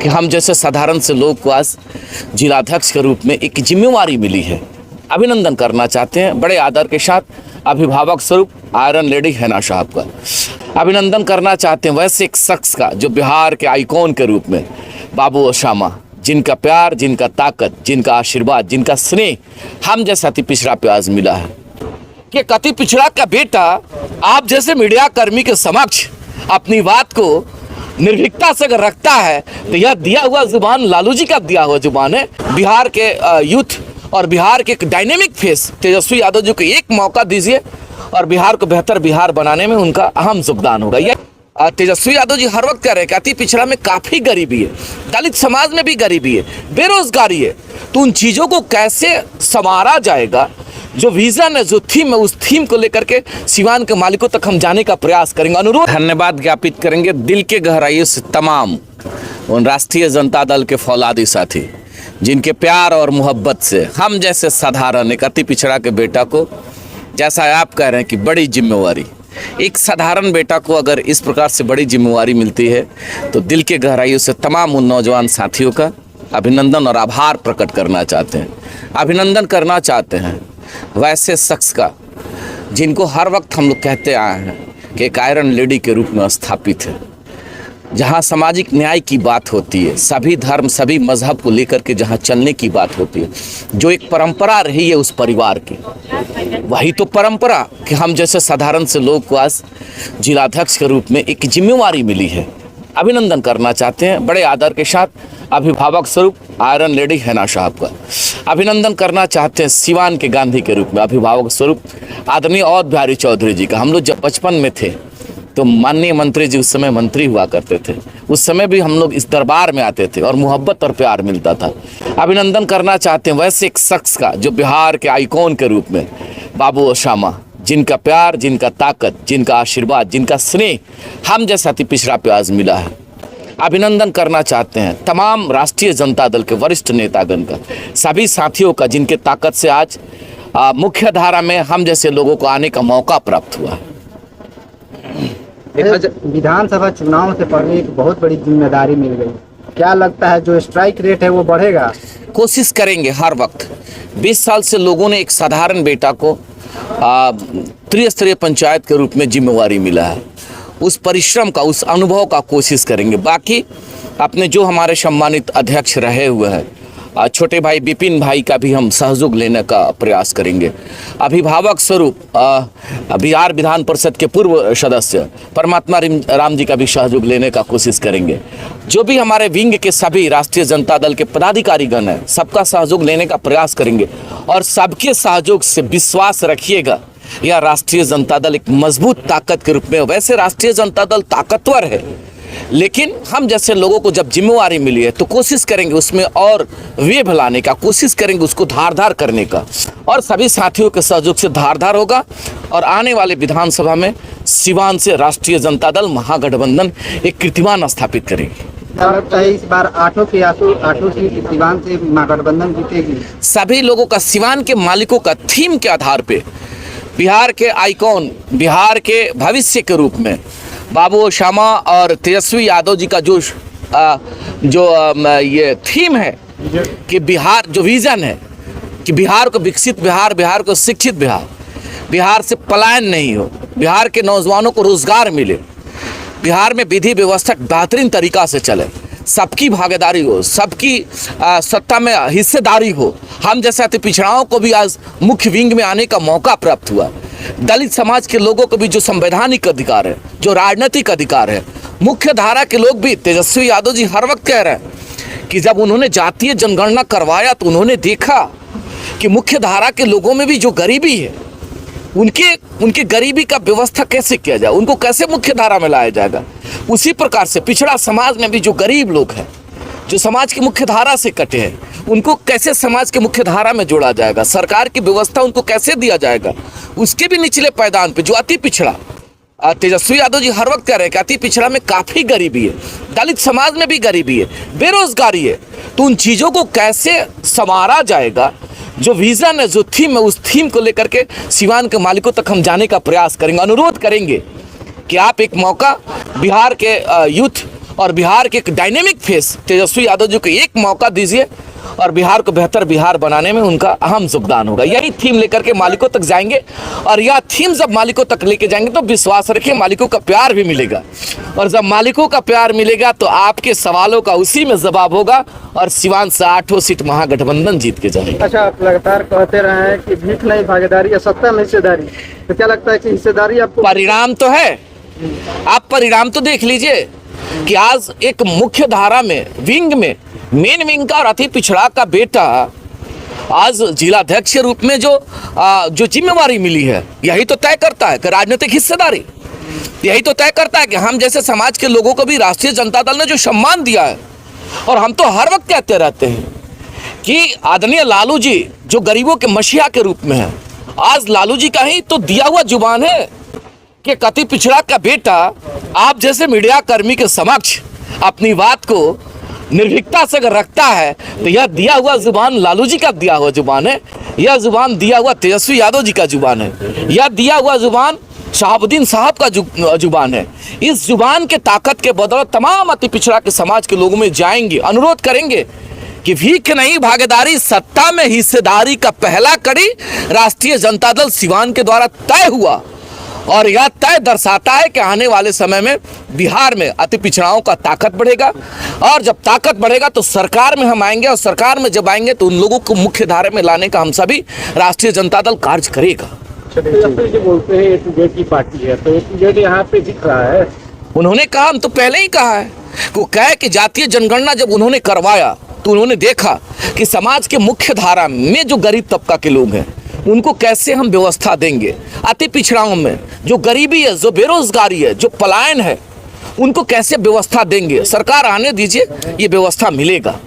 कि हम जैसे साधारण से लोग को आज जिलाध्यक्ष के रूप में एक जिम्मेवारी मिली है। अभिनंदन करना चाहते हैं बड़े आदर के साथ अभिभावक स्वरूप आयरन लेडी हैना साहब का अभिनंदन करना चाहते हैं, वैसे एक शख्स का जो बिहार के आइकॉन के रूप में बाबू ओसामा, जिनका प्यार, जिनका ताकत, जिनका आशीर्वाद, जिनका स्नेह हम जैसा अति पिछड़ा पे आज मिला है। कि अति पिछड़ा का बेटा आप जैसे मीडिया कर्मी के समक्ष अपनी बात को निर्भीकता से अगर रखता है तो यह दिया हुआ जुबान लालू जी का दिया हुआ जुबान है। बिहार के यूथ और बिहार के एक डायनेमिक फेस तेजस्वी यादव जी को एक मौका दीजिए और बिहार को बेहतर बिहार बनाने में उनका अहम योगदान होगा। यह तेजस्वी यादव जी हर वक्त कह रहे हैं कि अति पिछड़ा में काफ़ी गरीबी है, दलित समाज में भी गरीबी है, बेरोजगारी है, तो उन चीज़ों को कैसे संवारा जाएगा, जो विजन है, जो थीम है, उस थीम को लेकर के सिवान के मालिकों तक हम जाने का प्रयास करेंगे। अनुरोध धन्यवाद ज्ञापित करेंगे दिल के गहराइयों से तमाम उन राष्ट्रीय जनता दल के फौलादी साथी जिनके प्यार और मोहब्बत से हम जैसे साधारण एक अति पिछड़ा के बेटा को, जैसा आप कह रहे हैं कि बड़ी जिम्मेवारी, एक साधारण बेटा को अगर इस प्रकार से बड़ी जिम्मेवारी मिलती है तो दिल के गहराइयों से तमाम उन नौजवान साथियों का अभिनंदन और आभार प्रकट करना चाहते हैं। अभिनंदन करना चाहते हैं वैसे शख्स का जिनको हर वक्त हम लोग कहते आए हैं कि एक आयरन लेडी के रूप में स्थापित है, जहाँ सामाजिक न्याय की बात होती है, सभी धर्म सभी मजहब को लेकर के जहाँ चलने की बात होती है, जो एक परंपरा रही है उस परिवार की, वही तो परंपरा कि हम जैसे साधारण से लोग को आज जिलाध्यक्ष के रूप में एक जिम्मेवारी मिली है। अभिनंदन करना चाहते हैं बड़े आदर के साथ अभिभावक स्वरूप आयरन लेडी हैना साहब का अभिनंदन करना चाहते हैं सिवान के गांधी के रूप में अभिभावक स्वरूप आदरणीय अवध बिहारी चौधरी जी का। हम लोग जब बचपन में थे तो माननीय मंत्री जी उस समय मंत्री हुआ करते थे, उस समय भी हम लोग इस दरबार में आते थे और मोहब्बत और प्यार मिलता था। अभिनंदन करना चाहते हैं वैसे एक शख्स का जो बिहार के आइकॉन के रूप में बाबू ओसामा, जिनका प्यार, जिनका ताकत, जिनका आशीर्वाद, जिनका स्नेह हम जैसा अति पिछड़ा पे आज मिला है। अभिनंदन करना चाहते हैं तमाम राष्ट्रीय जनता दल के वरिष्ठ नेतागण का, सभी साथियों का, जिनके ताकत से आज मुख्य धारा में हम जैसे लोगों को आने का मौका प्राप्त हुआ है। विधानसभा चुनाव से पहले एक बहुत बड़ी जिम्मेदारी मिल गई, क्या लगता है जो स्ट्राइक रेट है वो बढ़ेगा? कोशिश करेंगे हर वक्त। 20 साल से लोगों ने एक साधारण बेटा को त्रिस्तरीय पंचायत के रूप में जिम्मेवारी मिला है, उस परिश्रम का, उस अनुभव का कोशिश करेंगे। बाकी अपने जो हमारे सम्मानित अध्यक्ष रहे हुए हैं छोटे भाई विपिन भाई का भी हम सहयोग लेने का प्रयास करेंगे। अभिभावक स्वरूप बिहार विधान परिषद के पूर्व सदस्य परमात्मा राम जी का भी सहयोग लेने का कोशिश करेंगे। जो भी हमारे विंग के सभी राष्ट्रीय जनता दल के पदाधिकारीगण हैं, सबका सहयोग लेने का प्रयास करेंगे और सबके सहयोग से विश्वास रखिएगा यह राष्ट्रीय जनता दल एक मजबूत ताकत के रूप में। वैसे राष्ट्रीय जनता दल ताकतवर है, लेकिन हम जैसे लोगों को जब जिम्मेवारी मिली है तो कोशिश करेंगे उसमें और वेब लाने का, कोशिश करेंगे उसको धारदार करने का, और सभी साथियों के सहयोग से धारदार होगा और आने वाले विधानसभा में सिवान से राष्ट्रीय जनता दल महागठबंधन एक कीर्तिमान स्थापित करेगी। इस बार आठों सीट सिवान से महागठबंधन जीतेगी। सभी लोगों का, सिवान के मालिकों का थीम के आधार पे बिहार के आइकॉन, बिहार के भविष्य के रूप में बाबू ओसामा और तेजस्वी यादव जी का ये थीम है कि बिहार, जो विजन है कि बिहार को विकसित बिहार, बिहार को शिक्षित बिहार, बिहार से पलायन नहीं हो, बिहार के नौजवानों को रोजगार मिले, बिहार में विधि व्यवस्था बेहतरीन तरीका से चले, सबकी भागीदारी हो, सबकी सत्ता में हिस्सेदारी हो। हम जैसे अति पिछड़ाओं को भी आज मुख्य विंग में आने का मौका प्राप्त हुआ। दलित समाज के लोगों को भी जो संवैधानिक अधिकार है, जो राजनीतिक अधिकार है, मुख्य धारा के लोग भी, तेजस्वी यादव जी हर वक्त कह रहे हैं कि जब उन्होंने जातीय जनगणना करवाया तो उन्होंने देखा कि मुख्य धारा के लोगों में भी जो गरीबी है, उनके गरीबी का व्यवस्था कैसे किया जाए, उनको कैसे मुख्य धारा में लाया जाएगा। उसी प्रकार से पिछड़ा समाज में भी जो गरीब लोग हैं, जो समाज की मुख्य धारा से कटे हैं, उनको कैसे समाज के मुख्य धारा में जोड़ा जाएगा, सरकार की व्यवस्था उनको कैसे दिया जाएगा। उसके भी निचले पायदान पे जो अति पिछड़ा, तेजस्वी यादव जी हर वक्त कह रहे हैं कि अति पिछड़ा में काफ़ी गरीबी है, दलित समाज में भी गरीबी है, बेरोजगारी है, तो उन चीज़ों को कैसे संवारा जाएगा, जो विजन है, जो थीम है, उस थीम को लेकर के सिवान के मालिकों तक हम जाने का प्रयास करेंगे। अनुरोध करेंगे कि आप एक मौका बिहार के यूथ और बिहार के एक डायनेमिक फेस तेजस्वी यादव जी को एक मौका दीजिए और बिहार को बेहतर बिहार बनाने में उनका अहम योगदान होगा। यही थीम लेकर के मालिकों तक जाएंगे और यह थीम जब मालिकों तक लेके जाएंगे तो विश्वास रखिए मालिकों का प्यार भी मिलेगा, और जब मालिकों का प्यार मिलेगा तो आपके सवालों का उसी में जवाब होगा और सिवान से 8 सीट महागठबंधन जीत के जाएगा। अच्छा, आप लगातार कहते रहे हैं कि भीख नहीं भागीदारी या सत्ता में हिस्सेदारी, तो क्या लगता है कि हिस्सेदारी आपको परिणाम तो है, आप परिणाम तो देख लीजिए कि आज एक मुख्य धारा में विंग में मेन विंग का और अति पिछड़ा का बेटा आज जिलाध्यक्ष के रूप में जो जिम्मेवारी मिली है, यही तो तय करता है कि राजनीतिक हिस्सेदारी, यही तो तय करता है कि हम जैसे समाज के लोगों को भी राष्ट्रीय जनता दल ने जो सम्मान दिया है। और हम तो हर वक्त कहते रहते हैं कि आदरणीय लालू जी जो गरीबों के मसीहा के रूप में है, आज लालू जी का ही तो दिया हुआ जुबान है कि अति पिछड़ा का बेटा आप जैसे मीडिया कर्मी के समक्ष अपनी बात को निर्भीकता से अगर रखता है तो यह दिया हुआ जुबान लालू जी का दिया हुआ जुबान है, यह जुबान दिया हुआ तेजस्वी यादव जी का जुबान है, यह दिया हुआ जुबान शहाबुद्दीन साहब का जुबान है। इस जुबान के ताकत के बदौलत तमाम अति पिछड़ा के समाज के लोगों में जाएंगे, अनुरोध करेंगे कि भीख नहीं भागीदारी सत्ता में हिस्सेदारी का पहला कड़ी राष्ट्रीय जनता दल सिवान के द्वारा तय हुआ, और यह तय दर्शाता है कि आने वाले समय में बिहार में अति पिछड़ाओं का ताकत बढ़ेगा, और जब ताकत बढ़ेगा तो सरकार में हम आएंगे, और सरकार में जब आएंगे तो उन लोगों को मुख्य धारा में लाने का हम सभी राष्ट्रीय जनता दल कार्य करेगा। जो बोलते हैं A2Z की पार्टी है, तो A2Z यहाँ पे दिख रहा है। उन्होंने कहा, हम तो पहले ही कहा है, वो कहे कि जातीय जनगणना जब उन्होंने करवाया तो उन्होंने देखा कि समाज के मुख्य धारा में जो गरीब तबका के लोग हैं उनको कैसे हम व्यवस्था देंगे, अति पिछड़ाओं में जो गरीबी है, जो बेरोजगारी है, जो पलायन है, उनको कैसे व्यवस्था देंगे। सरकार आने दीजिए, ये व्यवस्था मिलेगा।